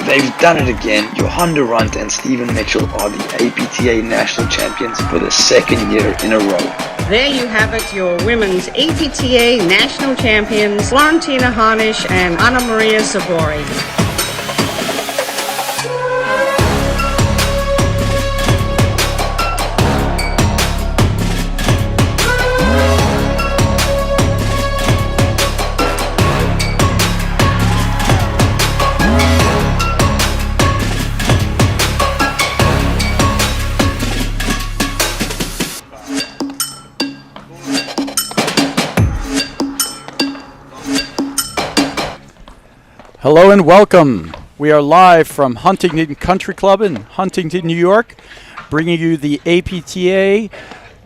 They've done it again. Johan Durant and Stephen Mitchell are the APTA national champions for the second year in a row. There you have it, your women's APTA national champions, Florentina Harnisch and Anna Maria Sabori. Hello and welcome. We are live from Huntington Country Club in Huntington, New York, bringing you the APTA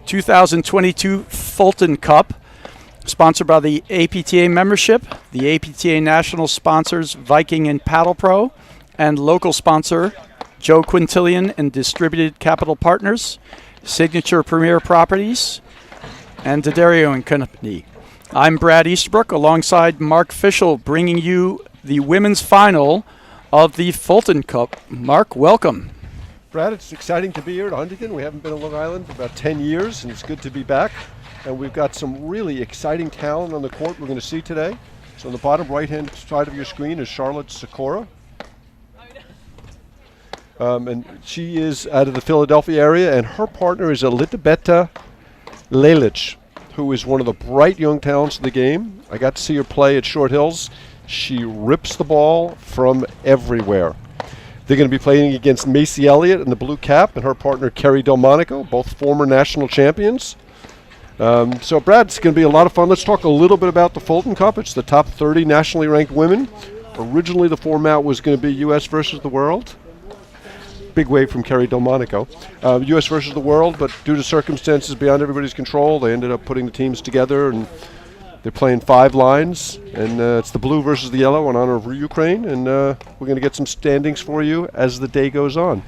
2022 Fulton Cup, sponsored by the APTA membership, the APTA national sponsors Viking and Paddle Pro, and local sponsor Joe Quintillion and Distributed Capital Partners, Signature Premier Properties, and D'Addario and Company. I'm Brad Easterbrook alongside Mark Fischel, bringing you the women's final of the Fulton Cup. Mark, welcome. Brad, it's exciting to be here at Huntington. We haven't been on Long Island for about 10 years, and it's good to be back. And we've got some really exciting talent on the court we're going to see today. So on the bottom right-hand side of your screen is Charlotte Sikora. And she is out of the Philadelphia area, and her partner is Elizabeta Lelic, who is one of the bright young talents of the game. I got to see her play at Short Hills. She rips the ball from everywhere. They're going to be playing against Macy Elliott in the blue cap and her partner Kerry Delmonico, both former national champions. So Brad, it's going to be a lot of fun. Let's talk a little bit about the Fulton Cup. It's the top 30 nationally ranked women. Originally the format was going to be U.S. versus the world. Big wave from Kerry Delmonico. U.S. versus the world, but due to circumstances beyond everybody's control, they ended up putting the teams together, and they're playing 5 lines, and it's the blue versus the yellow in honor of Ukraine, and we're going to get some standings for you as the day goes on.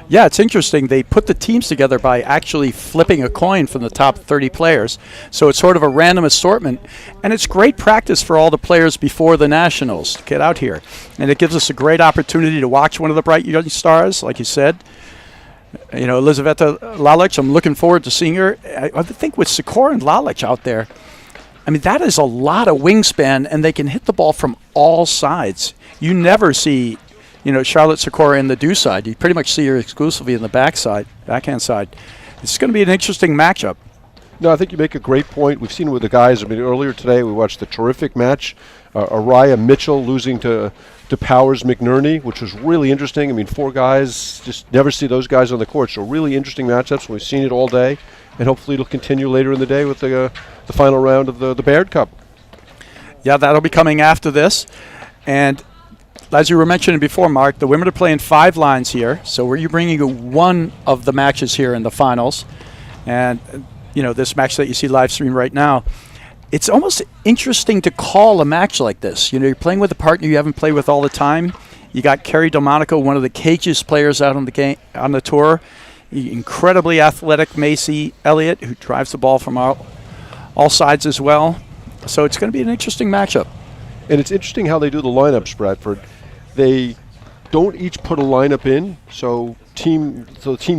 Yeah, it's interesting. They put the teams together by actually flipping a coin from the top 30 players, so it's sort of a random assortment, and it's great practice for all the players before the Nationals to get out here, and it gives us a great opportunity to watch one of the bright young stars, like you said. You know, Elizabeta Lalic, I'm looking forward to seeing her. I think with Sikora and Lalic out there, I mean, that is a lot of wingspan, and they can hit the ball from all sides. You never see, you know, Charlotte Sikora in the do side. You pretty much see her exclusively in the backhand side. It's going to be an interesting matchup. No, I think you make a great point. We've seen it with the guys. I mean, earlier today we watched the terrific match. Araya Mitchell losing to Powers McNerney, which was really interesting. I mean, 4 guys, just never see those guys on the court. So really interesting matchups. We've seen it all day, and hopefully it'll continue later in the day with the final round of the Baird Cup. Yeah, that'll be coming after this. And as you were mentioning before, Mark, the women are playing 5 lines here. So we're bringing you one of the matches here in the finals. And, you know, this match that you see live stream right now, it's almost interesting to call a match like this. You know, you're playing with a partner you haven't played with all the time. You got Kerry Delmonico, one of the cagiest players out on the game, on the tour. Incredibly athletic Macy Elliott, who drives the ball from all sides as well. So it's going to be an interesting matchup. And it's interesting how they do the lineups, Bradford. They don't each put a lineup in. So team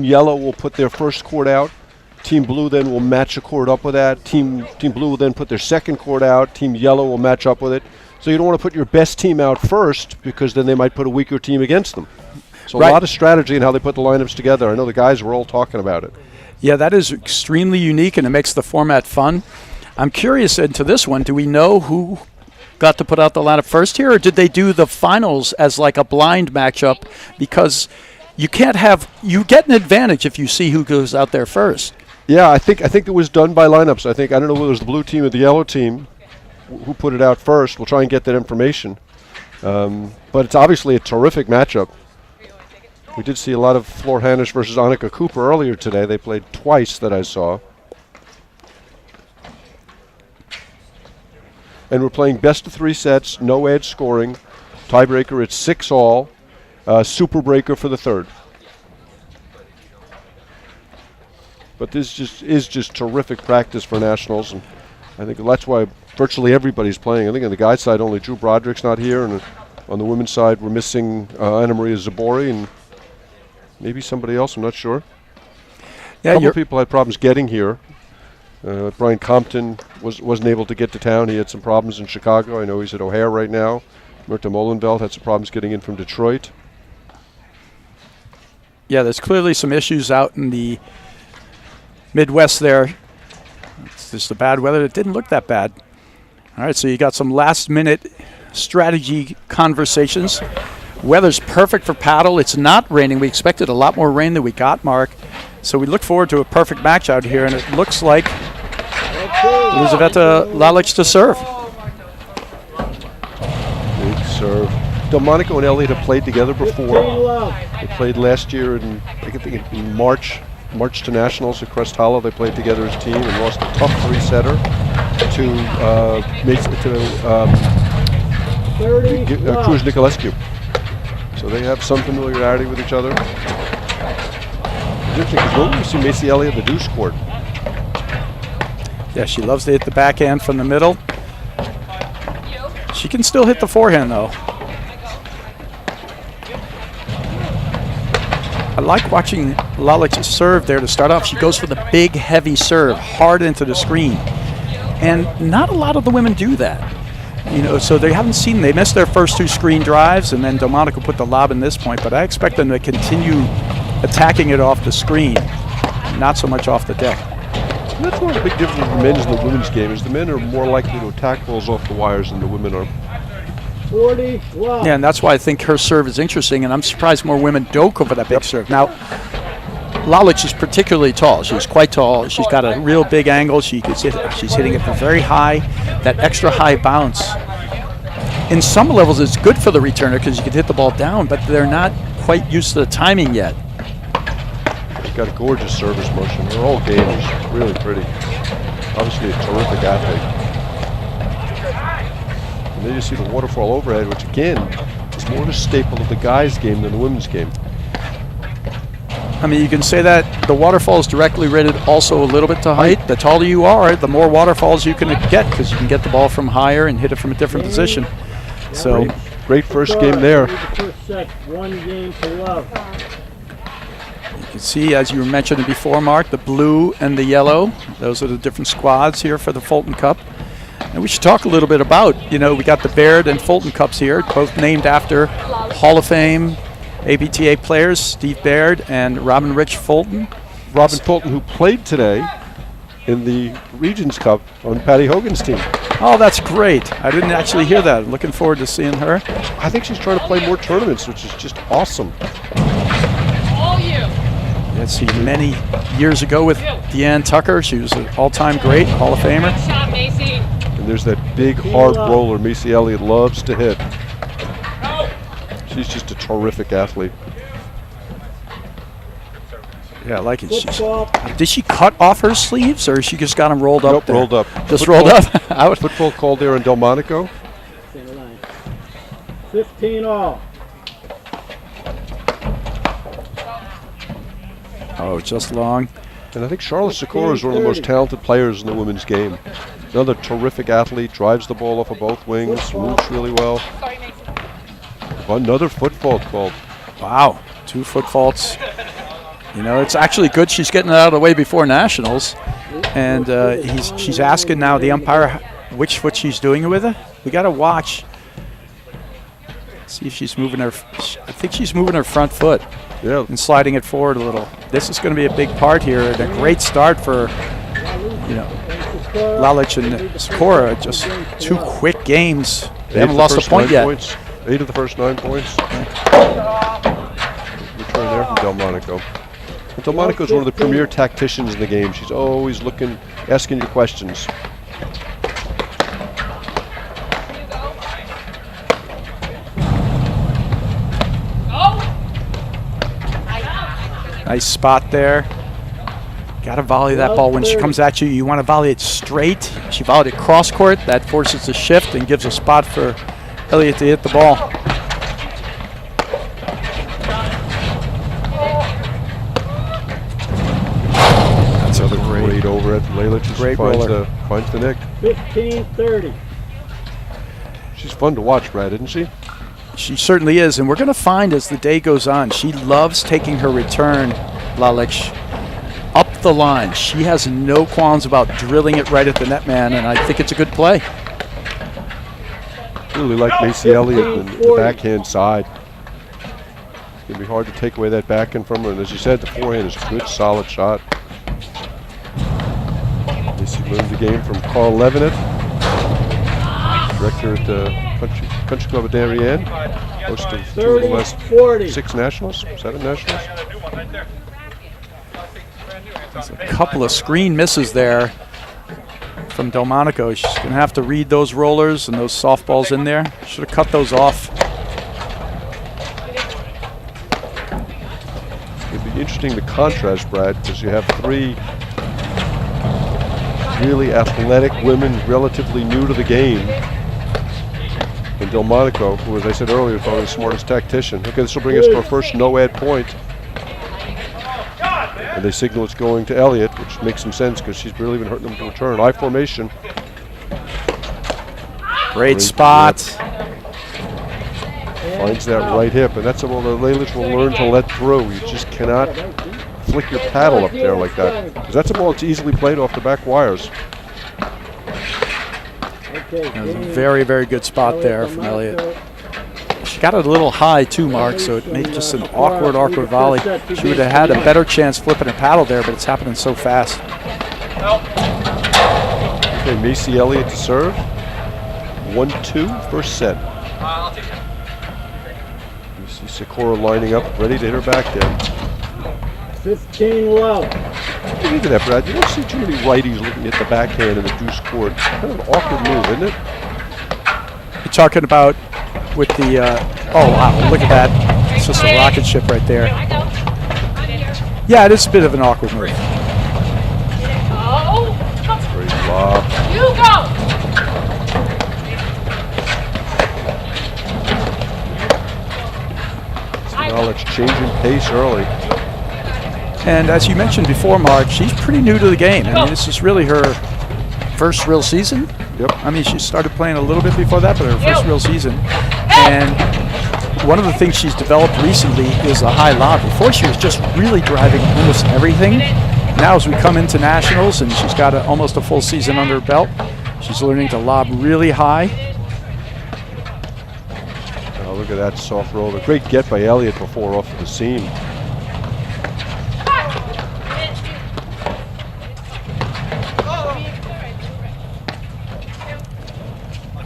yellow will put their first court out. Team blue then will match a court up with that. Team blue will then put their second court out. Team yellow will match up with it. So you don't want to put your best team out first, because then they might put a weaker team against them. So right. A lot of strategy in how they put the lineups together. I know the guys were all talking about it. Yeah, that is extremely unique, and it makes the format fun. I'm curious into this one. Do we know who got to put out the lineup first here, or did they do the finals as like a blind matchup? Because you get an advantage if you see who goes out there first. Yeah, I think it was done by lineups. I don't know whether it was the blue team or the yellow team who put it out first. We'll try and get that information. But it's obviously a terrific matchup. We did see a lot of Flor Hanisch versus Annika Cooper earlier today. They played twice that I saw. And we're playing best of 3 sets, no edge scoring. Tiebreaker at 6-all. Super breaker for the third. But this is just terrific practice for nationals, and I think that's why virtually everybody's playing. I think on the guys' side only Drew Broderick's not here, and On the women's side, we're missing Anna Maria Zabori and maybe somebody else. I'm not sure. Yeah, A couple of people had problems getting here. Brian Compton wasn't able to get to town. He had some problems in Chicago. I know he's at O'Hare right now. Myrta Molenveld had some problems getting in from Detroit. Yeah, there's clearly some issues out in the Midwest there. It's just the bad weather. It didn't look that bad. All right, so you got some last-minute strategy conversations. Weather's perfect for paddle. It's not raining. We expected a lot more rain than we got, Mark. So we look forward to a perfect match out here, and it looks like Elizaveta Lalic to serve. Big serve. Delmonico and Elliott have played together before. They played last year in, I think in March to Nationals at Crest Hollow. They played together as a team and lost a tough 3-setter to Cruz Nicolescu. So they have some familiarity with each other. It's interesting because when we see Macy Elliott at the deuce court. Yeah, she loves to hit the backhand from the middle. She can still hit the forehand, though. I like watching Lalic serve there to start off. She goes for the big, heavy serve, hard into the screen. And not a lot of the women do that. You know, so they missed their first 2 screen drives, and then Delmonico put the lob in this point, but I expect them to continue attacking it off the screen, not so much off the deck. And that's one of the big differences in the men's and the women's game is the men are more likely to attack balls off the wires than the women are. 40. Yeah, and that's why I think her serve is interesting, and I'm surprised more women don't go for that big serve. Now, Lalic is particularly tall. She's quite tall. She's got a real big angle. She's hitting it very high, that extra high bounce. In some levels, it's good for the returner because you can hit the ball down, but they're not quite used to the timing yet. She's got a gorgeous service motion. Her whole game is really pretty. Obviously a terrific athlete. And then you see the waterfall overhead, which again is more of a staple of the guys' game than the women's game. I mean, you can say that the waterfall is directly rated also a little bit to height. The taller you are, the more waterfalls you can get because you can get the ball from higher and hit it from a different position. So great first game there. One game to love. You can see, as you were mentioning before, Mark, the blue and the yellow. Those are the different squads here for the Fulton Cup. And we should talk a little bit about, we got the Baird and Fulton Cups here, both named after Hall of Fame APTA players, Steve Baird and Robin Rich Fulton. Robin Fulton, who played today in the Regions Cup on Patty Hogan's team. Oh, that's great. I didn't actually hear that. I'm looking forward to seeing her. I think she's trying to play more tournaments, which is just awesome. Let's see, many years ago with Deanne Tucker. She was an all-time great, Hall of Famer. And there's that big, hard roller Macy Elliott loves to hit. She's just a terrific athlete. Yeah, I like it. Did she cut off her sleeves, or she just got them rolled up? Nope, there? rolled up. Just rolled up? Football called there in Delmonico. 15 all. Oh, just long. And I think Charlotte Sikora is one of the most talented players in the women's game. Another terrific athlete, drives the ball off of both wings, moves really well. Another foot fault called. Wow, 2 foot faults. It's actually good she's getting it out of the way before Nationals. And she's asking now the umpire which foot she's doing it with her. We got to watch. See if she's moving her. I think she's moving her front foot. Yeah. And sliding it forward a little. This is going to be a big part here, and a great start for, Lalic and Sikora. Just 2 quick games. They haven't lost a point yet. 8 of the first 9 points. Return there from Delmonico. And Delmonico is one of the premier tacticians in the game. She's always asking you questions. Nice spot there. Got to volley that ball when she comes at you. You want to volley it straight. She volleyed it cross court. That forces a shift and gives a spot for Elliott to hit the ball. That's a great over at Layla. Great roller. Finds the nick. 15-30. She's fun to watch, Brad, isn't she? She certainly is, and we're going to find as the day goes on, she loves taking her return, Lalich, up the line. She has no qualms about drilling it right at the net man, and I think it's a good play. Really like Macy Elliott in the backhand side. It's going to be hard to take away that backhand from her, and as you said, the forehand is a good, solid shot. Macy learned the game from Carl Levinet, director at the Country Club of Darien, host of 2 of the last 6 nationals, 7 nationals. There's a couple of screen misses there from Delmonico. She's going to have to read those rollers and those softballs in there. Should have cut those off. It'd be interesting to contrast, Brad, because you have 3 really athletic women relatively new to the game. And Delmonico, who, as I said earlier, is probably the smartest tactician. Okay, this will bring us to our first no-ad point. And they signal it's going to Elliott, which makes some sense because she's really been hurting them to return. I formation. Great spot. Finds that right hip, and that's what the Lalich will learn to let through. You just cannot flick your paddle up there like that, because that's a ball that's easily played off the back wires. That was a very, very good spot there from Elliott. She got it a little high too, Mark, so it made just an awkward volley. She would have had a better chance flipping her paddle there, but it's happening so fast. Okay, Macy Elliott to serve. 1-2, first set. You see Sikora lining up, ready to hit her back there. 15 love. Look at that, Brad. You don't see too many righties looking at the backhand in the deuce court. Kind of an awkward move, isn't it? You're talking about with the, oh wow, look at that. It's just a rocket ship right there. Yeah, it is a bit of an awkward move. Great lob. You go! So now it's changing pace early. And as you mentioned before, Mark, she's pretty new to the game. I mean, this is really her first real season. Yep. I mean, she started playing a little bit before that, but her first real season. And one of the things she's developed recently is a high lob. Before, she was just really driving almost everything. Now, as we come into nationals, and she's got almost a full season under her belt, she's learning to lob really high. Oh, look at that soft roll. A great get by Elliott before off of the seam.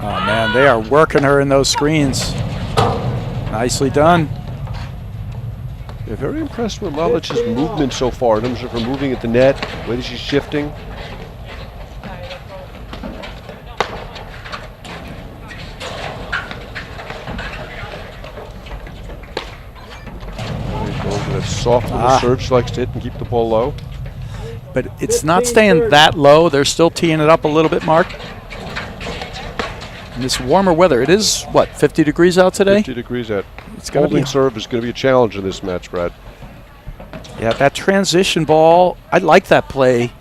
Oh man, they are working her in those screens. Nicely done. Yeah, very impressed with Lalich's movement so far in terms of her moving at the net, the way that she's shifting. Going to that soft little surge, she likes to hit and keep the ball low. But it's not staying that low. They're still teeing it up a little bit, Mark. In this warmer weather, it is, what, 50 degrees out today? 50 degrees out. It's going to be Holding serve is going to be a challenge in this match, Brad. Yeah, that transition ball, I like that play,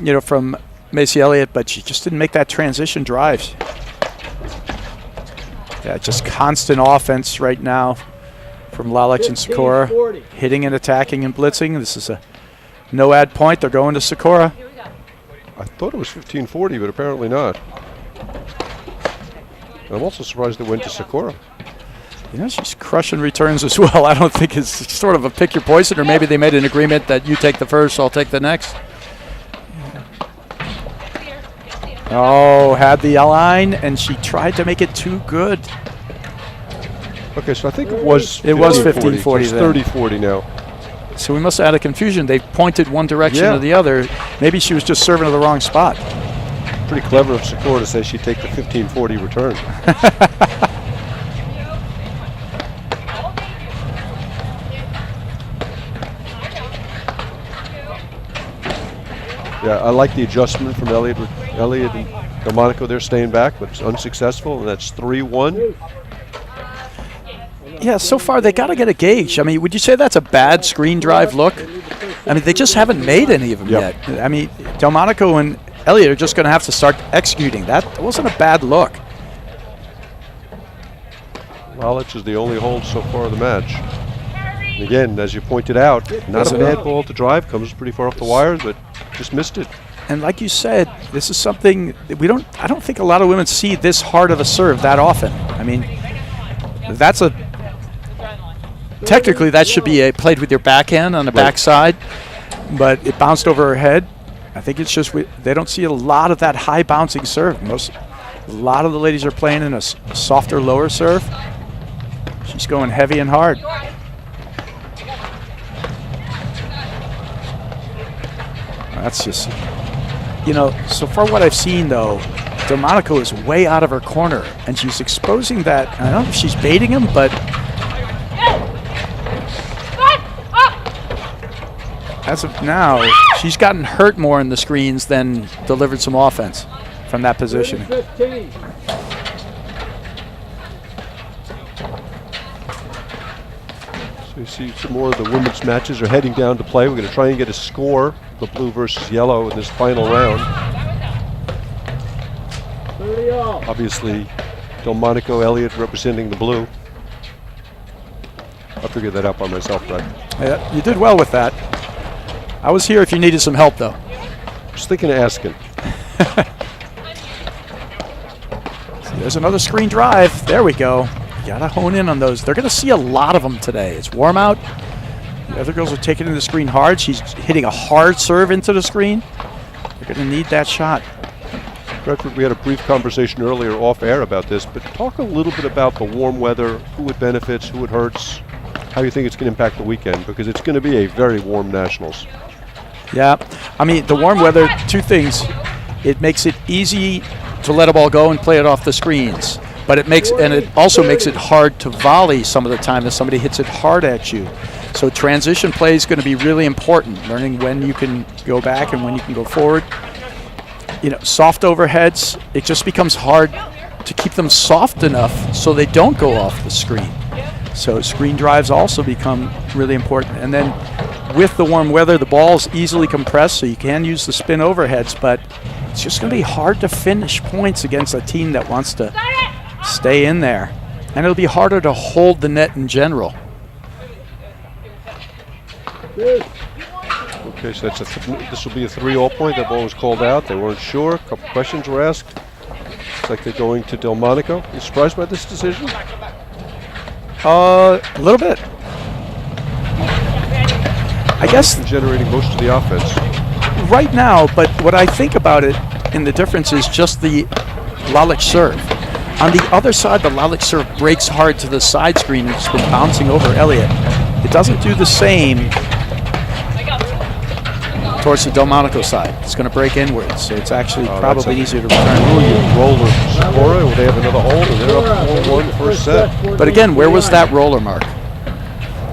you know, from Macy Elliott, but she just didn't make that transition drive. Yeah, just constant offense right now from Lalich and Sikora, hitting and attacking and blitzing. This is a no-ad point. They're going to Sikora. I thought it was 15-40, but apparently not. I'm also surprised it went to Sikora. You know, she's crushing returns as well. I don't think it's sort of a pick your poison, or maybe they made an agreement that you take the first, I'll take the next. Oh, had the line, and she tried to make it too good. Okay, so I think it was 15-40 so it's then. 30-40 now. So we must have had a confusion. They pointed one direction Yeah. or the other. Maybe she was just serving to the wrong spot. Pretty clever of Sikora to say she'd take the 15-40 return. Yeah, I like the adjustment from Elliott and Delmonico. They're staying back, but it's unsuccessful, and that's 3-1. Yeah, so far they got to get a gauge. I mean, would you say that's a bad screen drive look? I mean, they just haven't made any of them Yep. yet. I mean, Delmonico and Elliott are just going to have to start executing. That wasn't a bad look. Lalich is the only hold so far of the match. And again, as you pointed out, not a bad ball to drive. Comes pretty far off the wires, but just missed it. And like you said, this is something that I don't think a lot of women see this hard of a serve that often. I mean, technically that should be played with your backhand on the backside, but it bounced over her head. I think it's just they don't see a lot of that high bouncing serve. A lot of the ladies are playing in a softer, lower serve. She's going heavy and hard. That's just, so far what I've seen though, Delmonico is way out of her corner and she's exposing that. I don't know if she's baiting him, but as of now, she's gotten hurt more in the screens than delivered some offense from that position. 15. So you see some more of the women's matches are heading down to play. We're going to try and get a score, the blue versus yellow, in this final round. 30 all. Obviously, Delmonico Elliott representing the blue. I figured that out by myself, Brett. Yeah, you did well with that. I was here if you needed some help, though. Just thinking of asking. There's another screen drive. There we go. You gotta hone in on those. They're gonna see a lot of them today. It's warm out. The other girls are taking in the screen hard. She's hitting a hard serve into the screen. They're gonna need that shot. Bradford, we had a brief conversation earlier off air about this, but talk a little bit about the warm weather, who it benefits, who it hurts, how you think it's going to impact the weekend, because it's going to be a very warm Nationals. Yeah, I mean, the warm weather, two things. It makes it easy to let a ball go and play it off the screens, but it also makes it hard to volley some of the time if somebody hits it hard at you. So transition play is going to be really important, learning when you can go back and when you can go forward. Soft overheads, it just becomes hard to keep them soft enough so they don't go off the screen. So screen drives also become really important. And then with the warm weather, the ball's easily compressed, so you can use the spin overheads, but it's just going to be hard to finish points against a team that wants to stay in there. And it'll be harder to hold the net in general. Okay, so this will be a 3-all point. That ball was called out. They weren't sure. A couple questions were asked. Looks like they're going to Delmonico. You surprised by this decision? A little bit. I guess generating most of the offense right now, but what I think about it in the difference is just the Lalich serve. On the other side, the Lalich serve breaks hard to the side screen and it's been bouncing over Elliott. It doesn't do the same towards the Delmonico side. It's going to break inwards, so it's actually probably easier to return. Roller Sephora, will they have another hold, and they're up 4-1 first set. But again, where was that roller mark?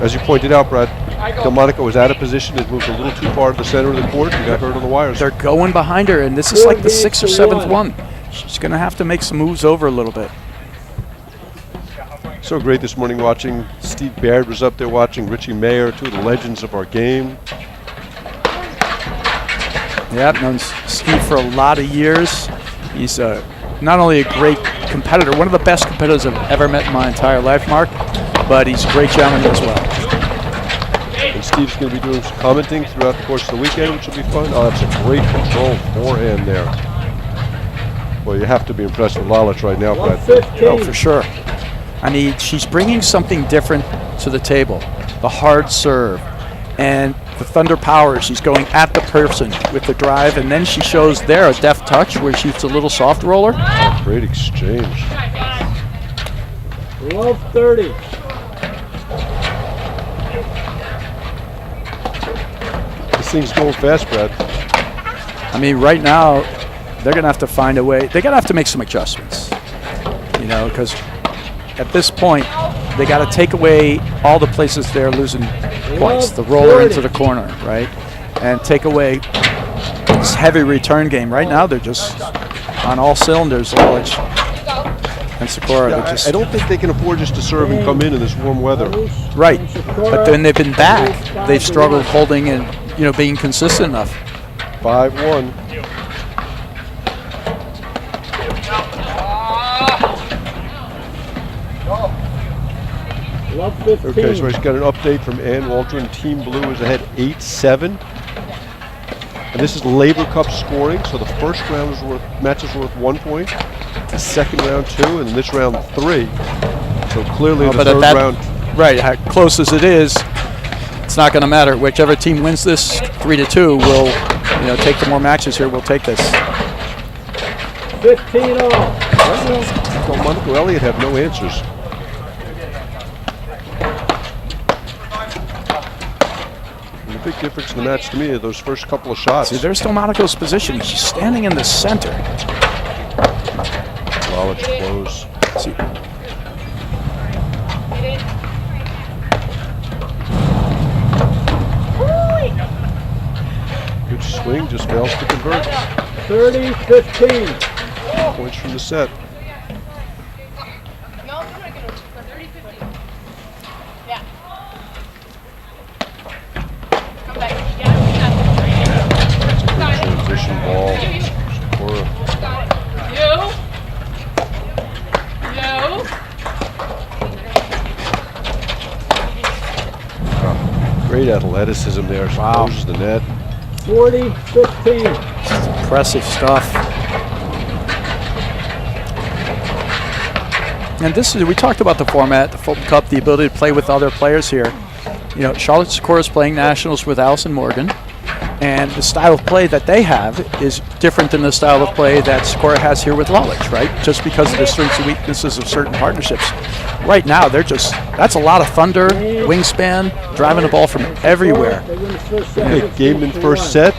As you pointed out, Brad, Delmonico was out of position. It moved a little too far to the center of the court and got hurt on the wires. They're going behind her, and this is like the 6th or 7th one. She's going to have to make some moves over a little bit. So great this morning watching. Steve Baird was up there watching. Richie Mayer, two of the legends of our game. Yeah, I've known Steve for a lot of years. He's not only a great competitor, one of the best competitors I've ever met in my entire life, Mark, but he's a great gentleman as well. And Steve's going to be doing some commenting throughout the course of the weekend, which will be fun. Oh, that's a great control forehand there. Well, you have to be impressed with Lalich right now, Brad. Oh, for sure. I mean, she's bringing something different to the table. The hard serve and the thunder power. She's going at the person with the drive, and then she shows there a deft touch where she hits a little soft roller. Oh, great exchange. Love 30. This thing's going fast, Brad. I mean, right now, they're going to have to find a way. They're going to have to make some adjustments, because at this point, they got to take away all the places they're losing points. The roller into the corner, right? And take away this heavy return game. Right now, they're just on all cylinders, Lalich and Sakura. Yeah, I don't think they can afford just to serve and come in this warm weather. Right. But then they've been back. They've struggled holding and, being consistent enough. 5-1. Love 15. Okay, so I just got an update from Ann Waldron. Team Blue is ahead 8-7. And this is Labor Cup scoring, so the first round match is worth 1 point, the second round 2, and this round 3. So clearly the third round. Right, how close as it is, it's not going to matter. Whichever team wins this 3-2 will, take the more matches here. We'll take this. 15 all. Delmonico Elliott have no answers. And the big difference in the match to me are those first couple of shots. See, there's Delmonico's position. She's standing in the center. Lalich close. See. Good swing, just fails to convert. 30-15. Points from the set. Transition ball. Sakura. Great athleticism there. Wow. Closes the net. 40-15. Impressive stuff. And we talked about the format, the Fulton Cup, the ability to play with other players here. Charlotte Sakura is playing nationals with Allison Morgan, and the style of play that they have is different than the style of play that Sakura has here with Lalich, right? Just because of the strengths and weaknesses of certain partnerships. Right now, that's a lot of thunder, wingspan, driving the ball from everywhere. Okay, game in first set.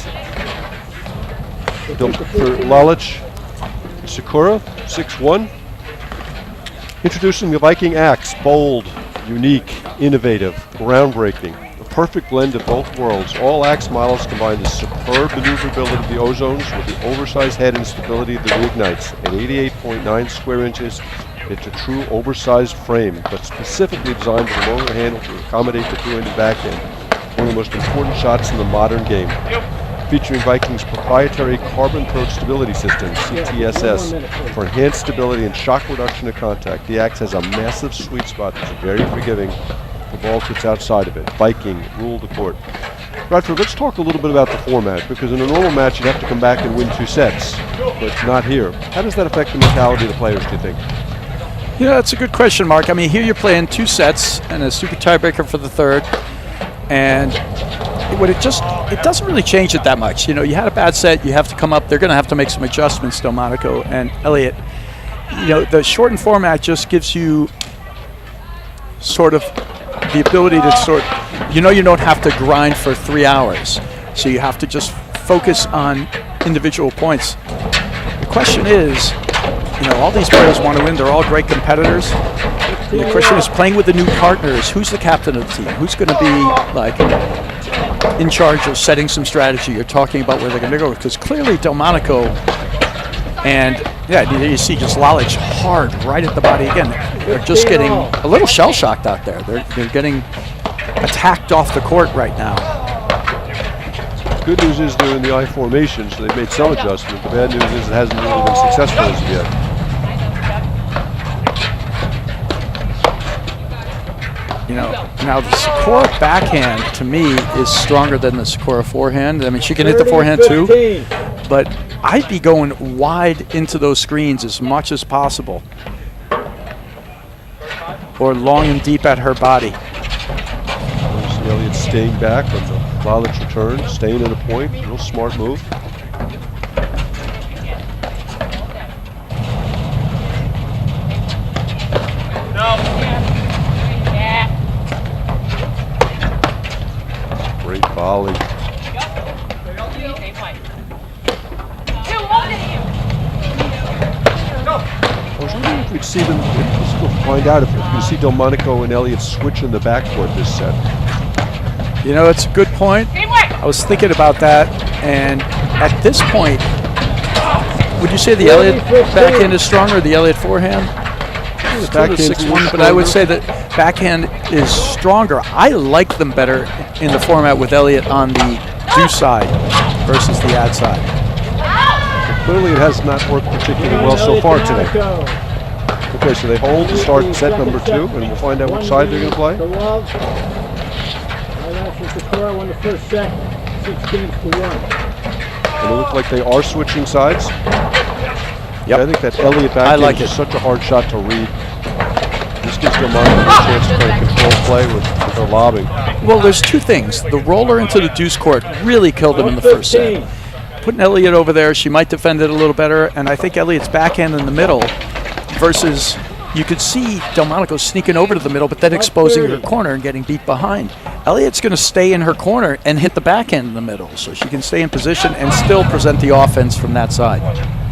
For Lalich, Sakura, 6-1. Introducing the Viking Axe, bold, unique, innovative, groundbreaking. A perfect blend of both worlds. All axe models combine the superb maneuverability of the Ozones with the oversized head and stability of the Reignites. At 88.9 square inches, it's a true oversized frame, but specifically designed with a longer handle to accommodate the two-handed backhand. One of the most important shots in the modern game. Featuring Viking's proprietary carbon probe stability system, CTSS, for enhanced stability and shock reduction of contact. The axe has a massive sweet spot that's very forgiving. The ball sits outside of it. Viking rule the court. Bradford, let's talk a little bit about the format, because in a normal match you'd have to come back and win 2 sets, but not here. How does that affect the mentality of the players, do you think? That's a good question, Mark. I mean, here you're playing 2 sets and a super tiebreaker for the third, and it doesn't really change it that much. You had a bad set, you have to come up. They're going to have to make some adjustments, Delmonico and Elliott. The shortened format just gives you sort of the ability to you don't have to grind for 3 hours. So you have to just focus on individual points. The question is, all these players want to win. They're all great competitors. The question is playing with the new partners. Who's the captain of the team? Who's going to be in charge of setting some strategy? You're talking about where they're going to go, because clearly Delmonico and you see just Lalich hard right at the body again. They're just getting a little shell shocked out there. They're getting attacked off the court right now. Good news is they're in the I formation, so they've made some adjustment. The bad news is it hasn't really been successful as of yet. Now the Sakura backhand to me is stronger than the Sakura forehand. I mean, she can hit the forehand too, but I'd be going wide into those screens as much as possible, or long and deep at her body. Elliott staying back on the Lalich return, staying at a point, real smart move. Great volley. I was wondering if we'd see them, we'll find out if we see Delmonico and Elliott switch in the backcourt this set. It's a good point. I was thinking about that, and at this point, would you say the Elliott backhand is stronger or the Elliott forehand? It's Backhand 6-1, but I would say that backhand is stronger. I like them better in the format with Elliott on the do side versus the ad side. Clearly it has not worked particularly well so far today. Okay, so they hold to start set number 2, and we'll find out which side they're going to play. To love. That's the score won the first set, 6 games to 1. And it looks like they are switching sides. Yep. I think that Elliott back like is such a hard shot to read. This gives Delmonico a chance to kind of control play with her lobbing. Well, there's two things. The roller into the deuce court really killed them in the first set. Putting Elliott over there, she might defend it a little better, and I think Elliott's backhand in the middle versus you could see Delmonico sneaking over to the middle, but then exposing her corner and getting beat behind. Elliott's going to stay in her corner and hit the backhand in the middle, so she can stay in position and still present the offense from that side.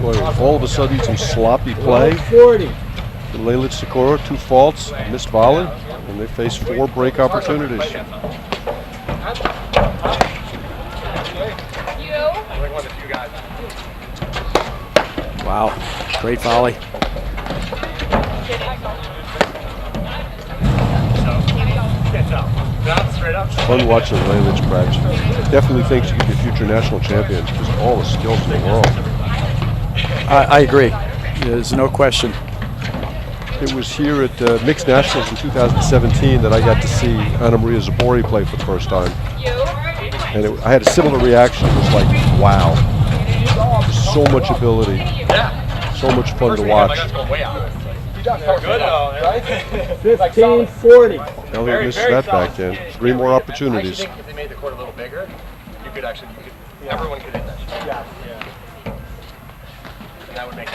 Boy, all of a sudden some sloppy play. 40. Leilic Sikora, 2 faults, missed volley, and they face 4 break opportunities. Wow, great volley. Fun watching Leilic practice. Definitely thinks she could be a future national champion. Just all the skills in the world. I agree. There's no question. It was here at Mixed Nationals in 2017 that I got to see Anna Maria Zabori play for the first time. And I had a similar reaction. It was like, wow. So much ability. So much fun to watch. 15-40. Elliott misses that back then. 3 more opportunities. I think if they made the court a little bigger, everyone could hit that shot. And that would make it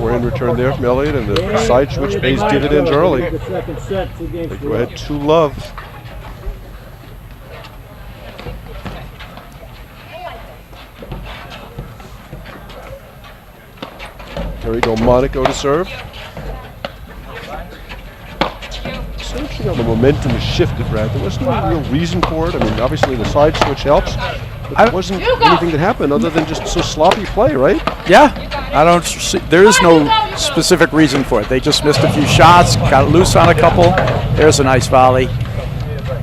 We're in return there from Elliott, and the side switch pays dividends early. The second set, 2 games They to go 1. ahead 2-love. There we go, Monaco to serve. It's interesting how the momentum has shifted, Brad. There wasn't a real reason for it. I mean, obviously the side switch helps, but there wasn't anything that happened other than just so sloppy play, right? Yeah, I don't see, there is no specific reason for it. They just missed a few shots, got loose on a couple. There's a nice volley.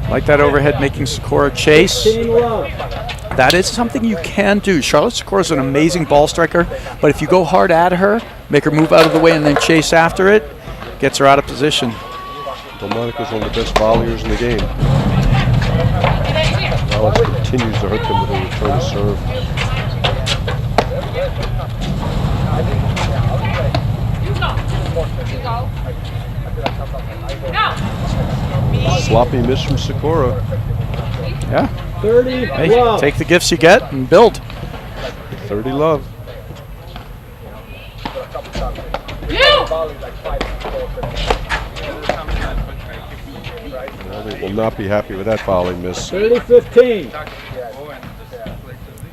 Like that overhead making Sikora chase. 15-love. That is something you can do. Charlotte Sikora is an amazing ball striker, but if you go hard at her, make her move out of the way and then chase after it, gets her out of position. Delmonico's one of the best volleyers in the game. Alex continues to hurt them with a return to serve. Sloppy miss from Sikora. Yeah. 30 Hey, love. take the gifts you get and build. 30-love. Well, they will not be happy with that volley miss. 30-15.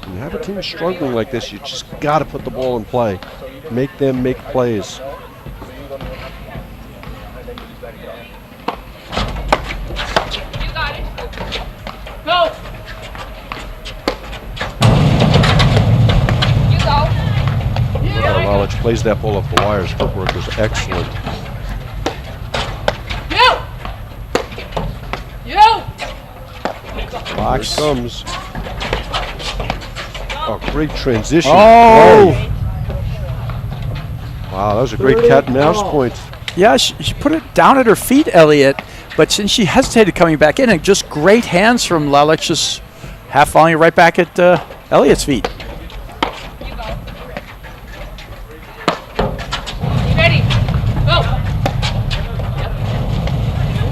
When you have a team struggling like this, you just got to put the ball in play. Make them make plays. Lalich plays that ball off the wires. Footwork was excellent. Here it comes. Oh, great transition. Oh! Wow, that was a great cat and mouse point. Yeah, she put it down at her feet, Elliott, but since she hesitated coming back in, and just great hands from Lalich, just half volleying right back at Elliott's feet.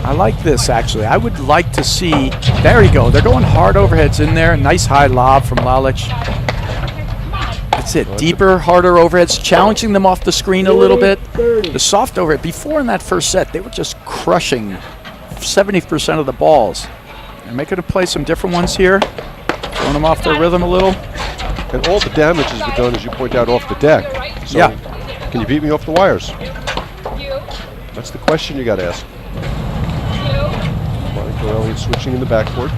I like this, actually. I would like to see, there you go. They're going hard overheads in there. Nice high lob from Lalich. That's it. Deeper, harder overheads, challenging them off the screen a little bit. The soft overhead. Before in that first set, they were just crushing 70% of the balls. They're making them play some different ones here. Throwing them off their rhythm a little. And all the damage has been done, as you point out, off the deck. So Yeah. Can you beat me off the wires? That's the question you got to ask. Monaco Elliott switching in the backcourt.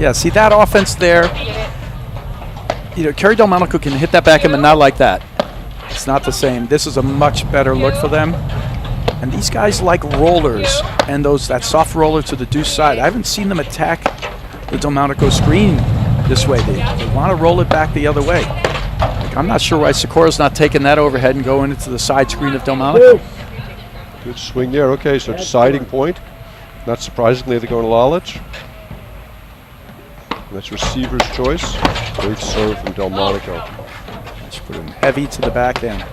Yeah, see that offense there? You know, Kerry Delmonico can hit that back in, but not like that. It's not the same. This is a much better look for them. And these guys like rollers and that soft roller to the deuce side. I haven't seen them attack the Delmonico screen this way. They want to roll it back the other way. Like, I'm not sure why Sikора's not taking that overhead and going into the side screen of Delmonico. Good swing there. Okay, so deciding point. Not surprisingly, they're going to Lalich. That's receiver's choice. Great serve from Delmonico. Just put him heavy to the backhand.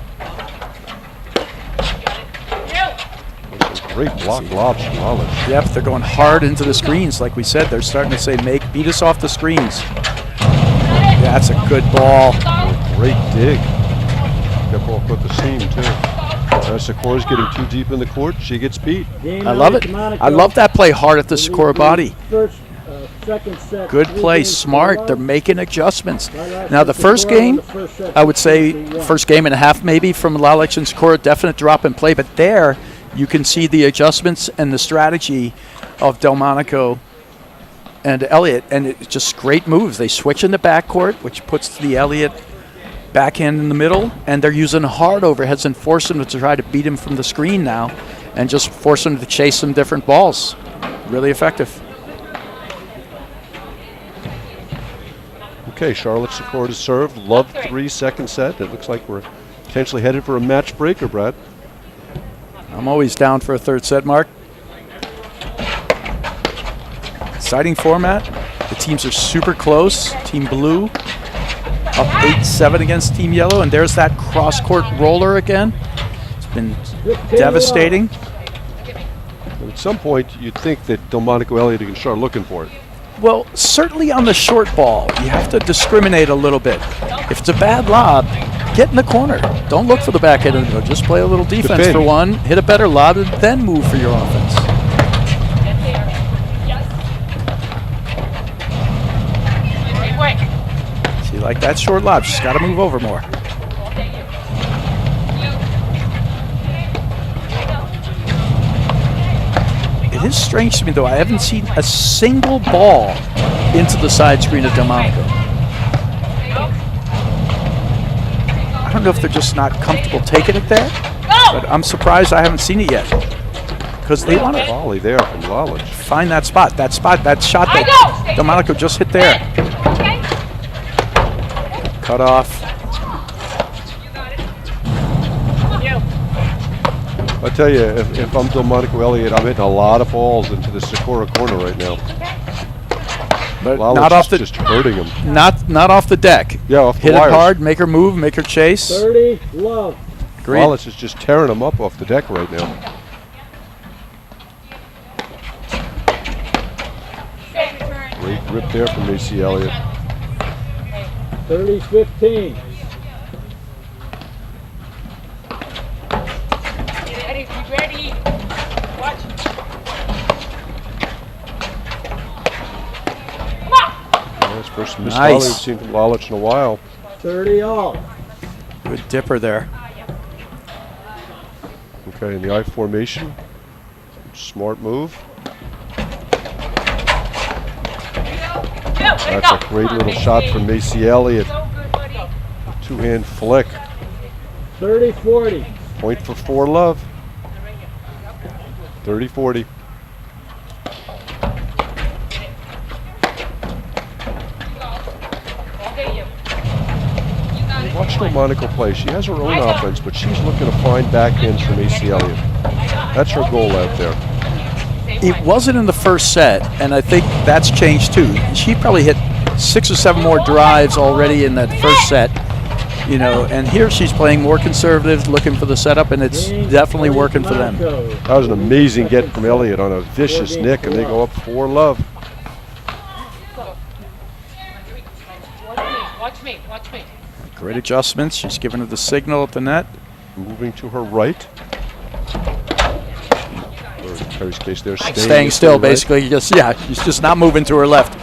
Great block lobs from Lalich. Yep, they're going hard into the screens. Like we said, they're starting to say, beat us off the screens. Yeah, that's a good ball. Great dig. That ball put the seam, too. Sikора's getting too deep in the court. She gets beat. I love it. I love that play hard at the Sikora body. Good play, smart. They're making adjustments. Now, the first game, I would say first game and a half maybe from Lalich and Sikora, definite drop in play. But there, you can see the adjustments and the strategy of Delmonico and Elliott. And it's just great moves. They switch in the backcourt, which puts the Elliott backhand in the middle. And they're using hard overheads and force him to try to beat him from the screen now and just force him to chase some different balls. Really effective. Okay, Charlotte Sikora to serve. Love 3 second set. It looks like we're potentially headed for a match breaker, Brad. I'm always down for a third set, Mark. Exciting format. The teams are super close. Team Blue up 8-7 against Team Yellow, and there's that cross-court roller again. It's been devastating. But at some point, you'd think that Delmonico Elliott can start looking for it. Well, certainly on the short ball, you have to discriminate a little bit. If it's a bad lob, get in the corner. Don't look for the backhand. Just play a little defense for one, hit a better lob, and then move for your offense. See, like that short lob, just got to move over more. It is strange to me, though. I haven't seen a single ball into the side screen of Delmonico. I don't know if they're just not comfortable taking it there, but I'm surprised I haven't seen it yet. Because they want to Volley there from Lalich. find that spot, that shot that Delmonico just hit there. Cut off. I tell you, if I'm Delmonico Elliott, I'm hitting a lot of balls into the Sikora corner right now. But Lalich not off is the just hurting him. Not off the deck. Yeah, off the Hit wires. it hard, make her move, make her chase. 30, love. Great. Lalich is just tearing him up off the deck right now. Great grip there from AC Elliott. 30-15. Ready. Watch. Come on. That's first missed Nice. volley we've seen from Lalich in a while. 30 all. Good dipper there. Okay, in the I formation. Smart move. That's a great little shot from Macy Elliott. Two-hand flick. 30-40. Point for 4 love. 30-40. Watch Delmonico play. She has her own offense, but she's looking to find backhands from AC Elliott. That's her goal out there. It wasn't in the first set, and I think that's changed too. She probably hit 6 or 7 more drives already in that first set, you know, and here she's playing more conservative, looking for the setup, and it's definitely working for them. That was an amazing get from Elliott on a vicious nick, and they go up 4 love. Watch me. Great adjustments. She's giving her the signal at the net. Moving to her right. Or in Terry's case there, Staying still, basically. She's just not moving to her left.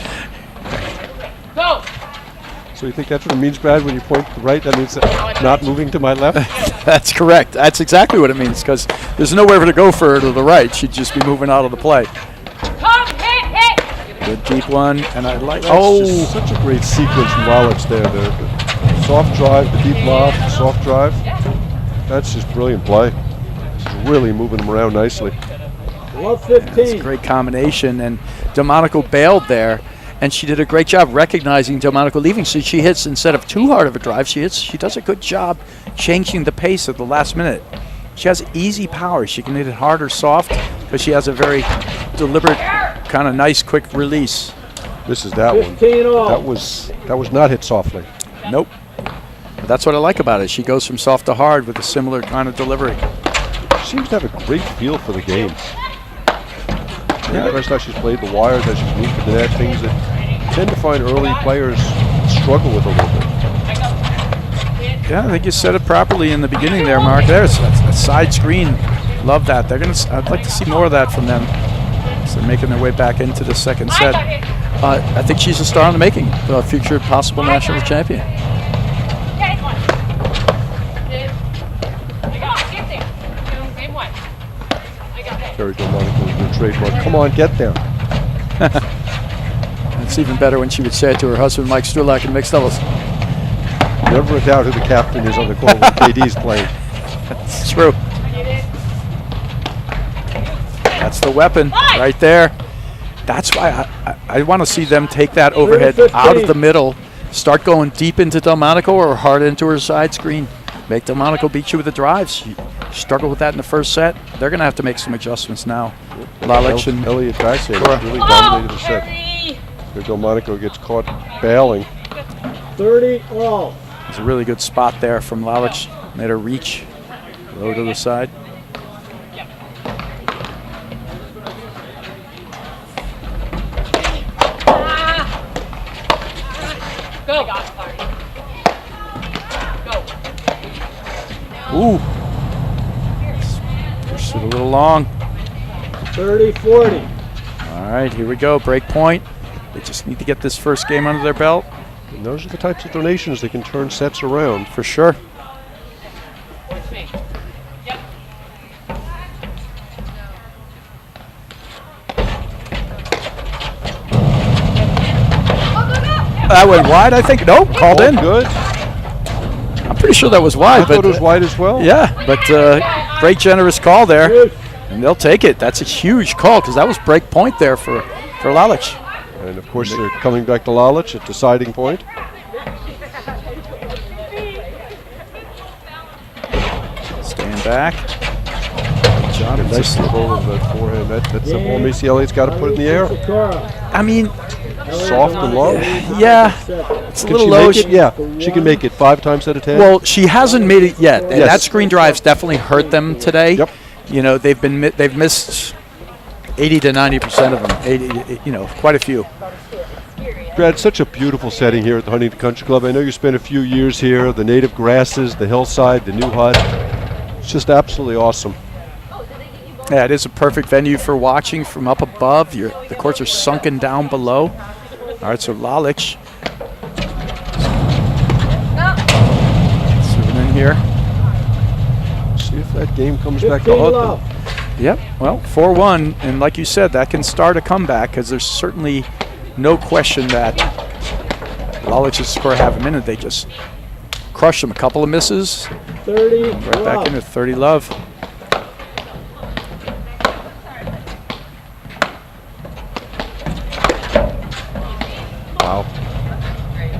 Go. So you think that's what it means, Brad, when you point to the right? That means not moving to my left? That's correct. That's exactly what it means, because there's nowhere to go for her to the right. She'd just be moving out of the play. Come, hit. Good deep one, and I like. That's just such a great sequence from Lalich there. The soft drive, the deep lob, the soft drive. That's just brilliant play. She's really moving them around nicely. Love It's a 15. great combination, and Delmonico bailed there, And she did a great job recognizing Delmonico leaving. So she hits, instead of too hard of a drive, she does a good job changing the pace at the last minute. She has easy power. She can hit it hard or soft, but she has a very deliberate, kind of nice, quick release. This is that one. 15 all. That was not hit softly. Nope. But that's what I like about it. She goes from soft to hard with a similar kind of delivery. She seems to have a great feel for the game. Yeah, the rest how she's played the wires, how she's moved to the net, things that tend to find early players struggle with a little bit. Yeah, I think you said it properly in the beginning there, Mark. There's a side screen. Love that. I'd like to see more of that from them. So they're making their way back into the second set. I think she's a star in the making, a future possible national champion. Terry Delmonico is her trademark. Come on, get there. It's even better when she would say it to her husband, Mike Strulak, in mixed doubles. Never a doubt who the captain is on the court when KD's playing. It's true. That's the weapon right there. That's why I want to see them take that overhead out of the middle, start going deep into Delmonico or hard into her side screen. Make Delmonico beat you with the drives. She struggled with that in the first set. They're going to have to make some adjustments now. Lalich and Elliott backside really dominated the set. Here Delmonico gets caught bailing. 30 all. It's a really good spot there from Lalich. Made her reach, low to the side. Go. Ooh. Pushed it a little long. 30-40. All right, here we go. Break point. They just need to get this first game under their belt. And those are the types of donations that can turn sets around. For sure. That went wide, I think. Nope, called in. Good. I'm pretty sure that was wide. I thought it was wide as well. Yeah, but great generous call there. And they'll take it. That's a huge call because that was break point there for Lalich. And of course they're coming back to Lalich at deciding point. Stand back. Good job. A nice little of that forehand. That's the ball Macy Elliott's got to put in the air. I mean, soft and low. Yeah, it's a little low. Yeah, she can make it 5 times out of 10. Well, she hasn't made it yet, and Yes. that screen drive's definitely hurt them today. Yep. You know, they've missed 80 to 90% of them. 80, quite a few. Brad, such a beautiful setting here at the Huntington Country Club. I know you spent a few years here. The native grasses, the hillside, the new hut. It's just absolutely awesome. Yeah, it is a perfect venue for watching from up above. The courts are sunken down below. All right, so Lalich. Zooming in here. See if that game comes back to haunt them. Yep, well, 4-1, and like you said, that can start a comeback because there's certainly no question that Lalich's score half a minute. They just crushed them. A couple of misses. 30 Right back into 30 love. Wow.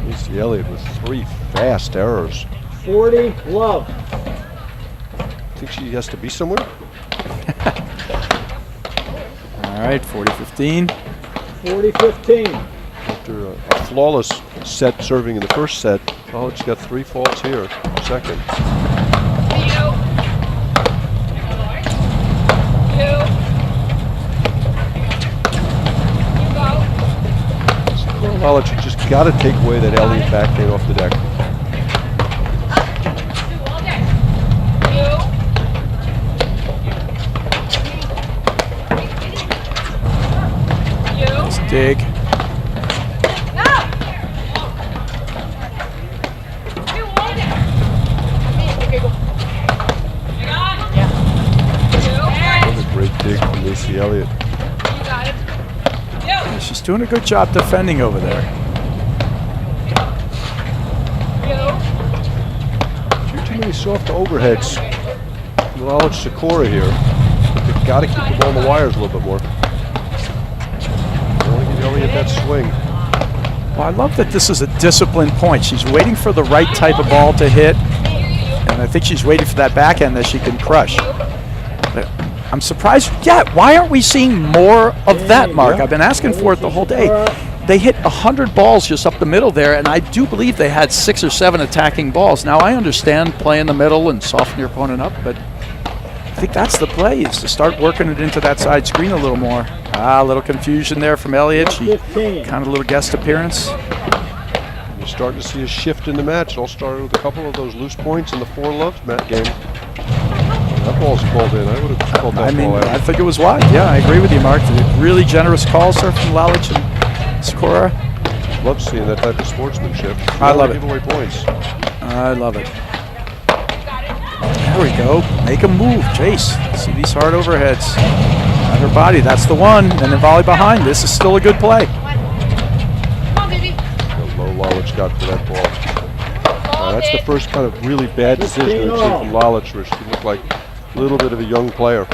Macy Elliott with 3 fast errors. 40 love. Think she has to be somewhere? All right, 40-15. 40-15. After a flawless set serving in the first set, Lalich got 3 faults here. Second. Lalich, you just got to take away that Elliott backhand off the deck. Dig. Another great dig from Macy Elliott. Yeah, she's doing a good job defending over there. Too many soft overheads. Lalich Sakura here. They've got to keep the ball on the wires a little bit more. Only give Elliott that swing. Well, I love that this is a disciplined point. She's waiting for the right type of ball to hit, and I think she's waiting for that backhand that she can crush. But I'm surprised. Yeah, why aren't we seeing more of that, Mark? I've been asking for it the whole day. They hit 100 balls just up the middle there, and I do believe they had 6 or 7 attacking balls. Now, I understand play in the middle and soften your opponent up, but I think that's the play, is to start working it into that side screen a little more. A little confusion there from Elliott. She kind of a little guest appearance. You're starting to see a shift in the match. It all started with a couple of those loose points in the 4-love game. That ball's called in. I would have called that ball out. I think it was wide. Yeah, I agree with you, Mark. Really generous calls there from Lalich and Sikora. Love seeing that type of sportsmanship. I love it. Give away points. I love it. There we go. Make a move, Chase. See these hard overheads. At her body, that's the one. And then volley behind. This is still a good play. Come on, baby. The low Lalich got for that ball. That's the first kind of really bad decision we've seen from Lalich, where she looked like a little bit of a young player.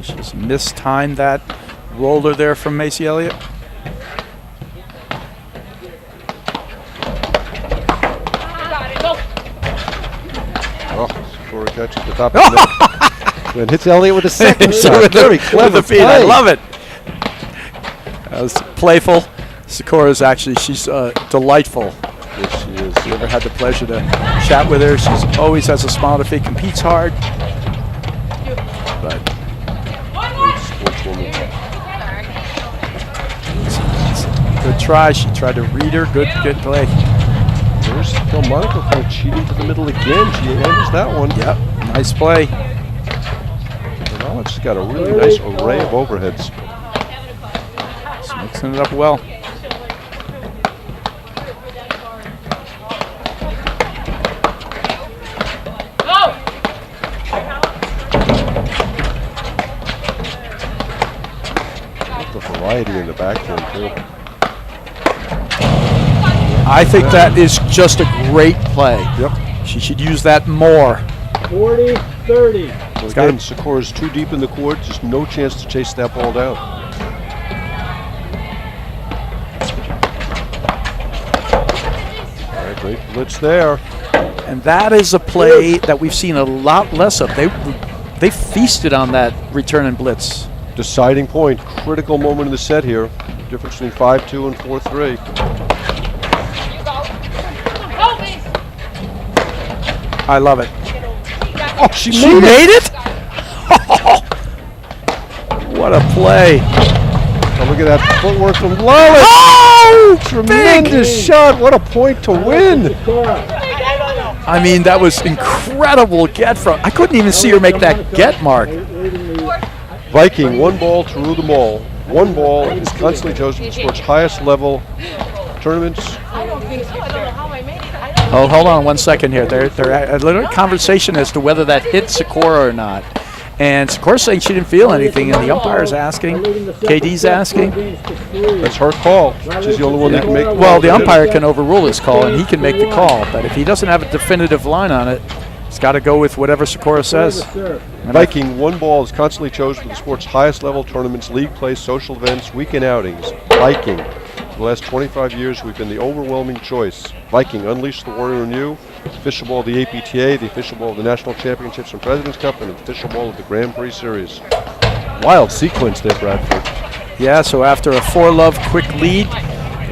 She just mistimed that roller there from Macy Elliott. Oh, Sikora catches the top of the net. And hits Elliott with a second shot. Very clever with the feet. play. I love it. That was playful. Sikora's actually, she's delightful. Yes, she is. If you ever had the pleasure to chat with her, she always has a smile on her face, competes hard. But Sportswoman. good try. She tried to read her. Good play. There's Delmonico kind of cheating to the middle again. She ends that one. Yep, nice play. Well, it's got a really nice array of overheads. She's mixing it up well. The variety in the backhand too. I think that is just a great play. Yep. She should use that more. 40-30. Well, again, Sikora's too deep in the court. Just no chance to chase that ball down. All right, great blitz there. And that is a play that we've seen a lot less of. They feasted on that return and blitz. Deciding point, critical moment in the set here. Difference between 5-2 and 4-3. I love it. Oh, she She made it? What a play. Oh, look at that footwork from Lalich. Oh, Tremendous shot. What a point to win. I mean, that was incredible get from. I couldn't even see her make that get, Mark. Viking, one ball to rule them all. One ball is constantly chosen for the sport's highest level tournaments. I don't think so. I don't know how I made it. Oh, hold on 1 second here. They're a little conversation as to whether that hit Sikora or not. And Sikora's saying she didn't feel anything, and the umpire's asking. KD's asking. That's her call. She's the only one that can make. Well, the umpire can overrule his call, and he can make the call. But if he doesn't have a definitive line on it, he's got to go with whatever Sikora says. Viking, one ball is constantly chosen for the sport's highest level tournaments, league play, social events, weekend outings. Viking. For the last 25 years, we've been the overwhelming choice. Viking, unleash the warrior in you. Official ball of the APTA, the official ball of the National Championships and President's Cup, and the official ball of the Grand Prix Series. Wild sequence there, Bradford. Yeah, so after a 4-love quick lead,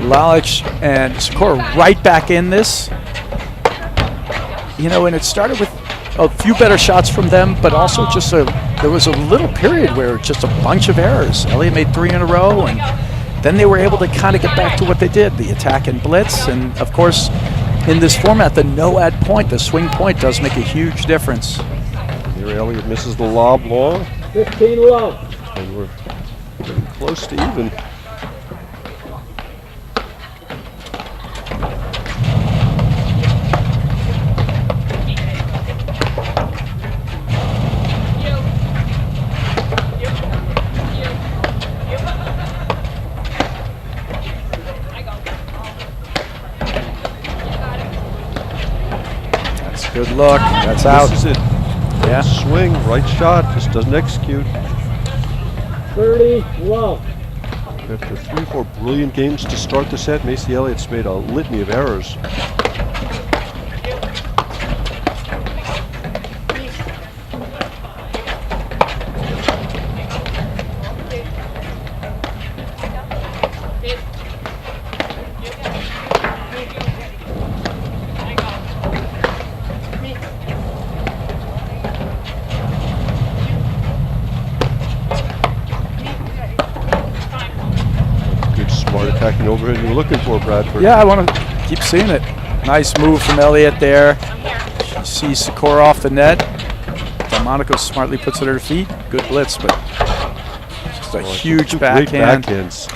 Lalich and Sikora right back in this. You know, and it started with a few better shots from them, but also just there was a little period where just a bunch of errors. Elliott made 3 in a row, and then they were able to kind of get back to what they did, the attack and blitz. And of course, in this format, the no-ad point, the swing point, does make a huge difference. Here Elliott misses the lob long. 15-love. And we're getting close to even. Good look. That's out. This is it. Yeah. Swing, right shot, just doesn't execute. 30-love. After 3 or 4 brilliant games to start the set, Macy Elliott's made a litany of errors. Smart attacking overhead you were looking for, Bradford. Yeah, I want to keep seeing it. Nice move from Elliott there. She sees Sikora off the net. Delmonico smartly puts it at her feet. Good blitz, but just a huge backhand. Backhands.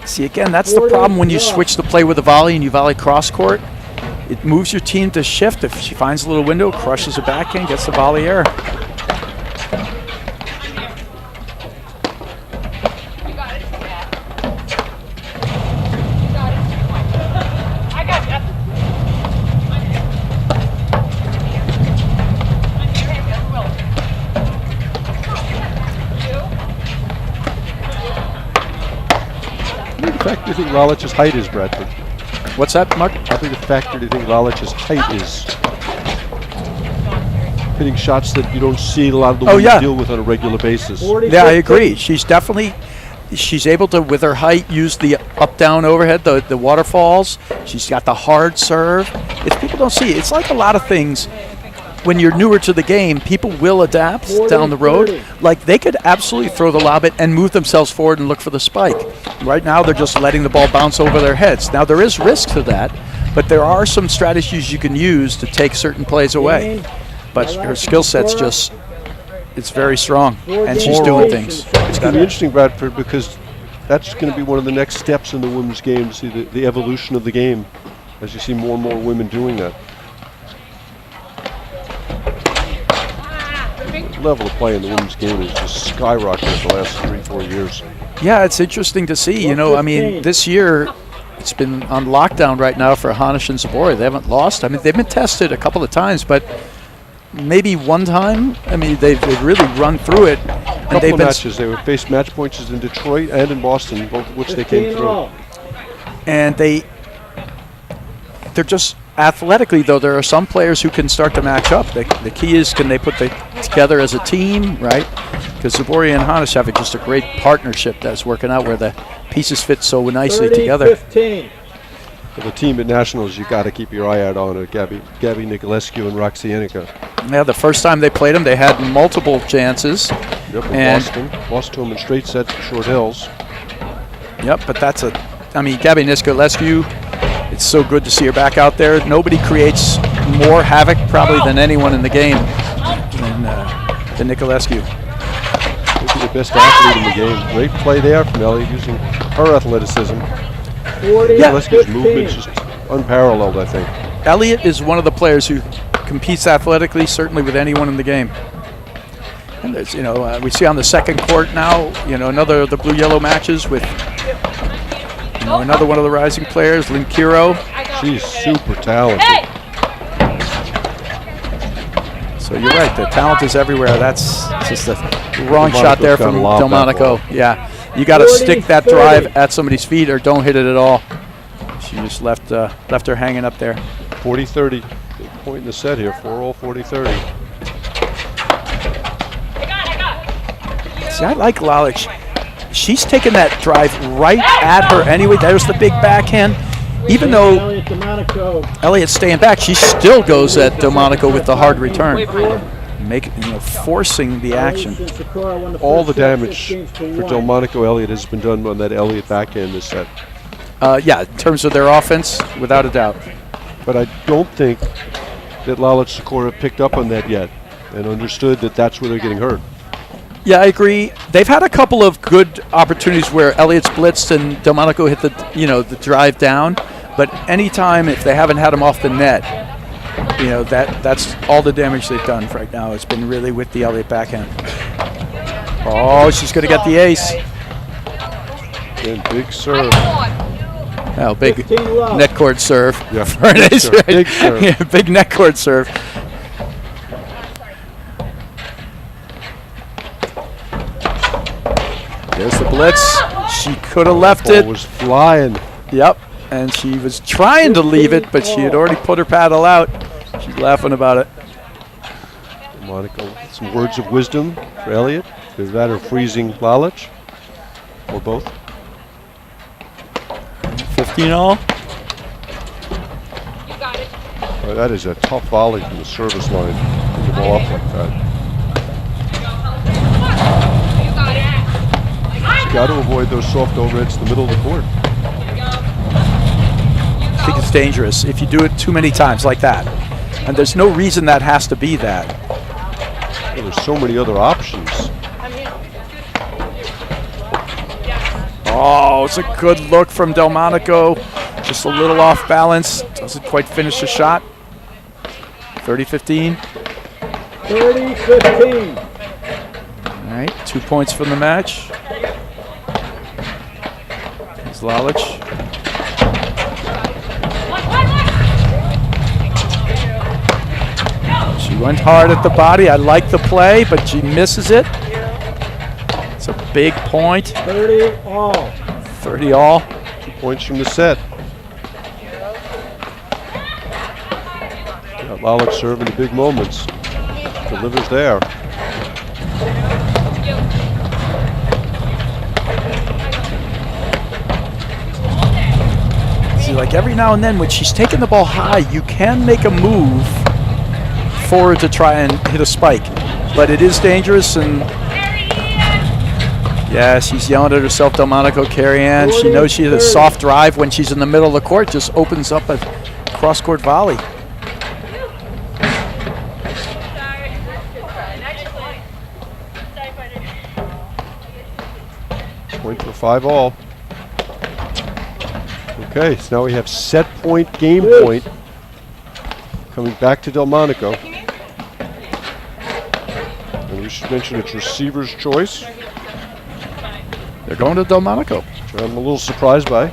See, again, that's the problem when you switch the play with a volley and you volley cross court. It moves your team to shift. If she finds a little window, crushes a backhand, gets the volley error. What factor do you think Lalich's height is, Bradford? What's that, Mark? How big a factor do you think Lalich's height is? Hitting shots that you don't see a lot of the women deal with on a regular basis. Yeah, I agree. She's able to, with her height, use the up-down overhead, the waterfalls. She's got the hard serve. It's people don't see it. It's like a lot of things. When you're newer to the game, people will adapt down the road. Like, they could absolutely throw the lob it and move themselves forward and look for the spike. Right now, they're just letting the ball bounce over their heads. Now, there is risk to that, but there are some strategies you can use to take certain plays away. But her skill set's just, it's very strong, and she's doing things. It's going to be interesting, Bradford, because that's going to be one of the next steps in the women's game, to see the evolution of the game, as you see more and more women doing that. The level of play in the women's game has just skyrocketed the last 3-4 years. Yeah, it's interesting to see. You know, I mean, this year it's been on lockdown right now for Hanish and Zabori. They haven't lost. I mean, they've been tested a couple of times, but maybe one time. I mean, they've really run through it. And Couple of matches. They were faced match points in Detroit and in Boston, both of which they came through. And they're just athletically, though, there are some players who can start to match up. The key is, can they put together as a team, right? Because Zabori and Hanish have just a great partnership that's working out where the pieces fit so nicely together. 15. For the team at Nationals, you got to keep your eye out on Gabby Nicolescu and Roxy Enica. Yeah, the first time they played them, they had multiple chances. Yep, and Boston lost to them in straight sets at Short Hills. Yep, but I mean, Gabby Nicolescu, it's so good to see her back out there. Nobody creates more havoc probably than anyone in the game than Nicolescu. Maybe the best athlete in the game. Great play there from Ellie, using her athleticism. Nicolescu's movement is just unparalleled, I think. Elliott is one of the players who competes athletically, certainly with anyone in the game. And there's, we see on the second court now, another of the blue-yellow matches with, another one of the rising players, Lynn Kiro. She's super talented. So you're right, the talent is everywhere. That's just a wrong shot there from Delmonico. Yeah, you got to stick that drive at somebody's feet or don't hit it at all. She just left her hanging up there. 40-30, big point in the set here, 4-all, 40-30. See, I like Lalich. She's taking that drive right at her anyway. There's the big backhand. Even though Elliott's staying back, she still goes at Delmonico with the hard return, forcing the action. All the damage for Delmonico Elliott has been done on that Elliott backhand this set. Yeah, in terms of their offense, without a doubt. But I don't think that Lalich Sikora picked up on that yet and understood that that's where they're getting hurt. Yeah, I agree. They've had a couple of good opportunities where Elliott's blitzed and Delmonico hit the drive down. But anytime if they haven't had him off the net, that's all the damage they've done right now. It's been really with the Elliott backhand. Oh, she's going to get the ace. And big serve. Oh, big net cord serve. Yeah, for an ace, serve. right? Big serve. Yeah, big net cord serve. There's the blitz. She could have left Ball it. was flying. Yep. And she was trying to leave it, but she had already put her paddle out. She's laughing about it. Monaco, some words of wisdom for Elliott. Either that or freezing Lalich, or both. 15 all. You got it. Boy, that is a tough volley from the service line. Put the ball up like that. You got it. You got to avoid those soft overheads to the middle of the court. I think it's dangerous if you do it too many times like that. And there's no reason that has to be that. Well, there's so many other options. Oh, it's a good look from Delmonico. Just a little off balance. Doesn't quite finish the shot. 30-15. 30-15. All right, 2 points from the match. Here's Lalich. She went hard at the body. I like the play, but she misses it. It's a big point. 30 all. 30 all. 2 points from the set. Got Lalich serving the big moments. Delivers there. See, like every now and then when she's taking the ball high, you can make a move forward to try and hit a spike. But it is dangerous, and yeah, she's yelling at herself, Delmonico, Carrie Ann. She knows she has a soft drive when she's in the middle of the court, just opens up a cross-court volley. Point for 5 all. Okay, so now we have set point, game point. Coming back to Delmonico. And we should mention it's receiver's choice, They're going to Delmonico. which I'm a little surprised by.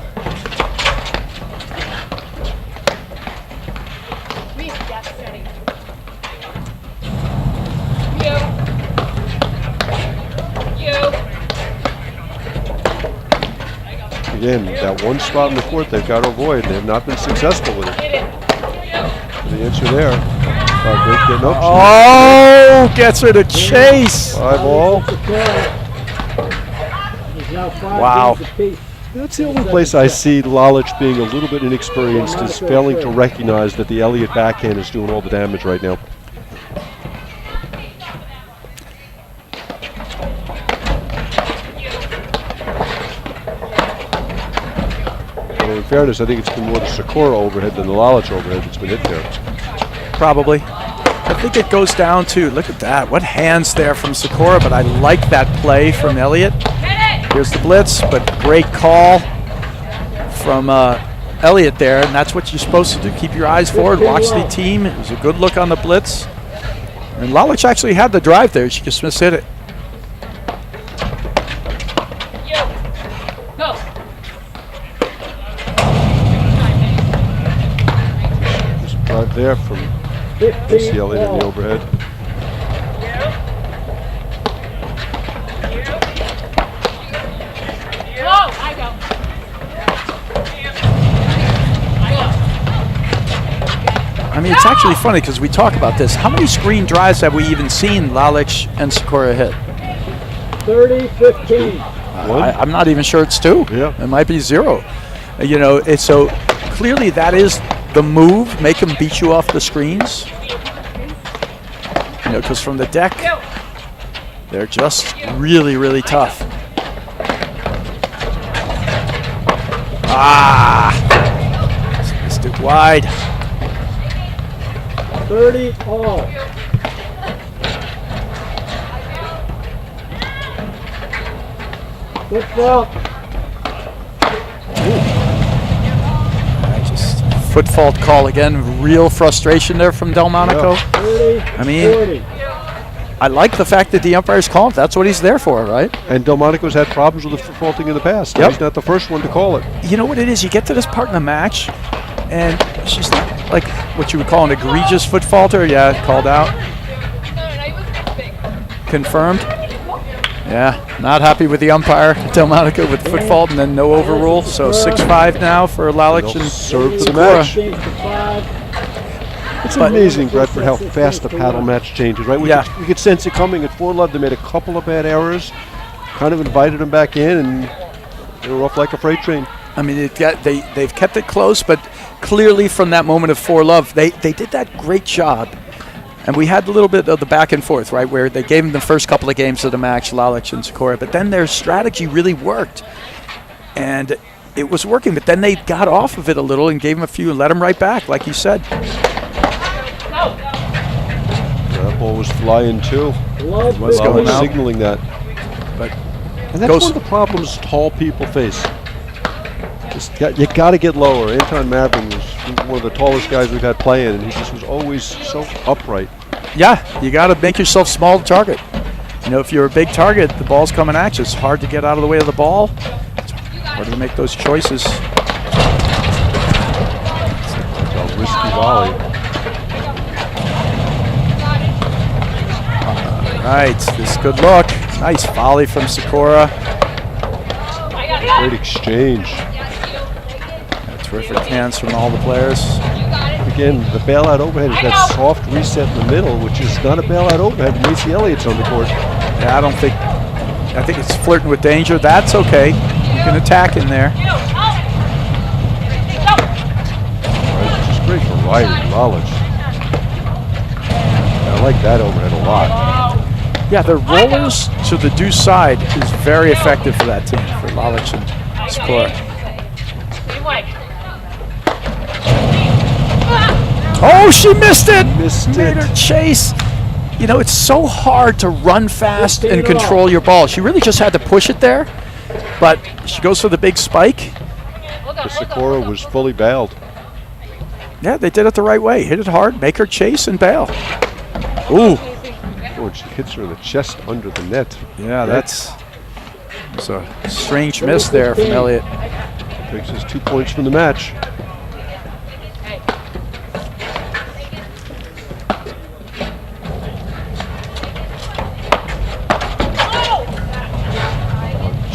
Again, that one spot in the court they've got to avoid. They have not been successful with it. The answer there. Great getting up. Oh, gets her to chase. 5 all. Wow. That's the only place I see Lalich being a little bit inexperienced, is failing to recognize that the Elliott backhand is doing all the damage right now. Although in fairness, I think it's been more the Sakura overhead than the Lalich overhead that's been hit there. Probably. I think it goes down to, look at that, what hands there from Sakura, but I like that play from Elliott. Here's the blitz, but great call from Elliott there, and that's what you're supposed to do. Keep your eyes forward, watch the team. It was a good look on the blitz. And Lalich actually had the drive there, she just mishit it. Just drive there from Casey Elliott in the overhead. I mean, it's actually funny because we talk about this. How many screen drives have we even seen Lalich and Sakura hit? 30-15. I'm not even sure it's 2. Yeah. It might be 0. You know, it's so clearly that is the move. Make them beat you off the screens. You know, because from the deck, they're just really, really tough. Ah! Missed it wide. 30 all. Good ball. Just foot fault call again. Real frustration there from Delmonico. 30, I mean, 40. I like the fact that the umpire's calling. That's what he's there for, right? And Delmonico's had problems with the faulting in the past. Yep. He's not the first one to call it. You know what it is? You get to this part in the match, and she's not like what you would call an egregious foot faulter. Yeah, called out. Confirmed. Yeah, not happy with the umpire, Delmonica, with foot fault and then no overrule. So 6-5 now for Lalich and serve the Sikora. match. Change to 5. It's amazing, Bradford, how fast the paddle match changes, right? Yeah. You could sense it coming at 4-love. They made a couple of bad errors, kind of invited them back in, and they were off like a freight train. I mean, they've kept it close, but clearly from that moment of 4-love, they did that great job. And we had a little bit of the back and forth, right, where they gave them the first couple of games of the match, Lalich and Sikora, but then their strategy really worked. And it was working, but then they got off of it a little and gave them a few and let them right back, like you said. That ball was flying too. Love Was big going one. out. Signaling that. But And that's goes- one of the problems tall people face. You got to get lower. Anton Mavrin was one of the tallest guys we've had playing, and he just was always so upright. yeah, you got to make yourself small to target. You know, if you're a big target, the ball's coming at you. It's hard to get out of the way of the ball. It's hard to make those choices. A risky volley. Right, this is good look. Nice volley from Sikora. Great exchange. Terrific hands from all the players. Again, the bailout overhead is that soft reset in the middle, which is not a bailout overhead when Macy Elliott's on the court. Yeah, I think it's flirting with danger. That's okay. You can attack in there. Right, just great variety, knowledge. I like that overhead a lot. Yeah, the rollers to the deuce side is very effective for that team, for Lalich and Sikora. Oh, she missed it! Missed Made it. her chase. You know, it's so hard to run fast and control your ball. She really just had to push it there, but she goes for the big spike. The Sikora was fully bailed. Yeah, they did it the right way. Hit it hard, make her chase, and bail. Ooh. Oh, and she hits her in the chest under the net. Yeah, that's a strange miss there from Elliott. Takes us 2 points from the match.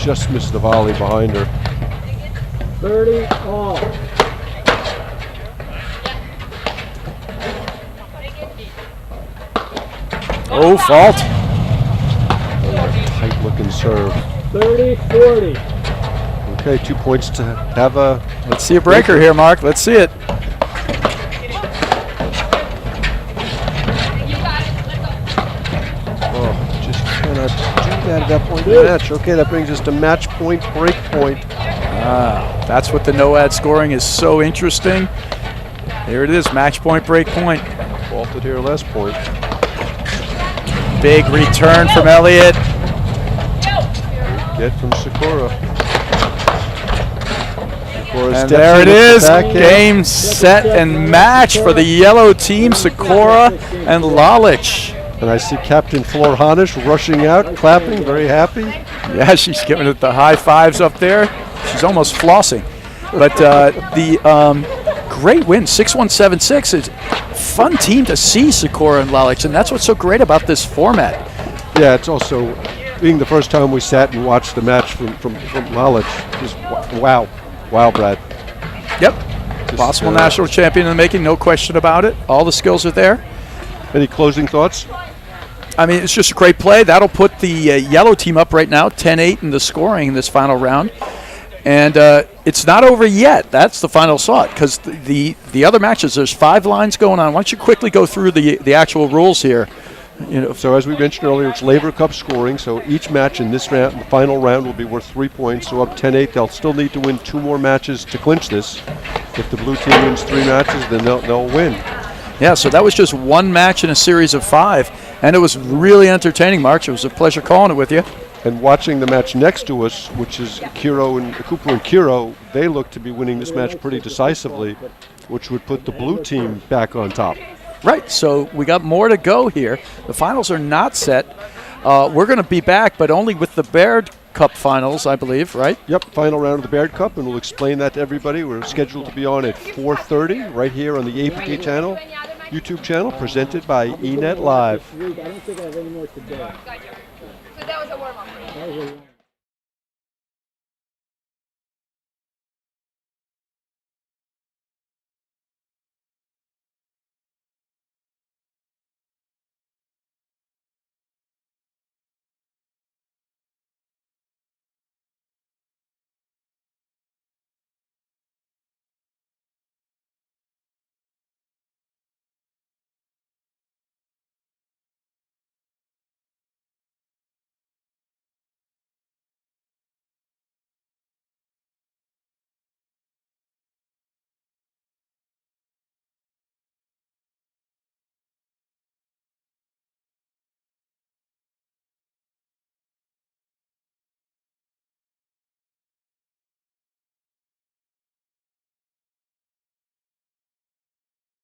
Just missed the volley behind her. 30 all. Oh, fault. Tight looking serve. 30-40. Okay, 2 points to have a. Let's see a breaker here, Mark. Let's see it. Oh, just cannot do that at that point in the match. Okay, that brings us to match point, break point. That's what the no-ad scoring is so interesting. Here it is, match point, break point. Faulted here last point. Big return from Elliott. Get from Sikora. Sikora And steps there in it with is. the backhand. Game, set, and match for the yellow team, Sikora and Lalich. And I see Captain Flor Hanisch rushing out, clapping, very happy. Yeah, she's giving it the high fives up there. She's almost flossing. But the great win, 6-1-7-6. It's a fun team to see, Sikora and Lalich, and that's what's so great about this format. Yeah, it's also being the first time we sat and watched the match from Lalich. Just wow. Wow, Brad. Yep. Possible national champion in the making, no question about it. All the skills are there. Any closing thoughts? I mean, it's just a great play. That'll put the yellow team up right now, 10-8 in the scoring in this final round. And it's not over yet. That's the final thought, because the other matches, there's 5 lines going on. Why don't you quickly go through the actual rules here? You know, So as we mentioned earlier, it's Laver Cup scoring. So each match in this round, the final round, will be worth 3 points. So up 10-8, they'll still need to win 2 more matches to clinch this. If the blue team wins 3 matches, then they'll win. yeah, so that was just 1 match in a series of 5, and it was really entertaining, March. It was a pleasure calling it with you. And watching the match next to us, which is Cooper and Kiro, they look to be winning this match pretty decisively, which would put the blue team back on top. Right, so we got more to go here. The finals are not set. We're going to be back, but only with the Baird Cup finals, I believe, right? Yep, final round of the Baird Cup, and we'll explain that to everybody. We're scheduled to be on at 4:30 right here on the APTA channel, YouTube channel, presented by eNet Live. I don't think I have any more today. So that was a warm-up. That was a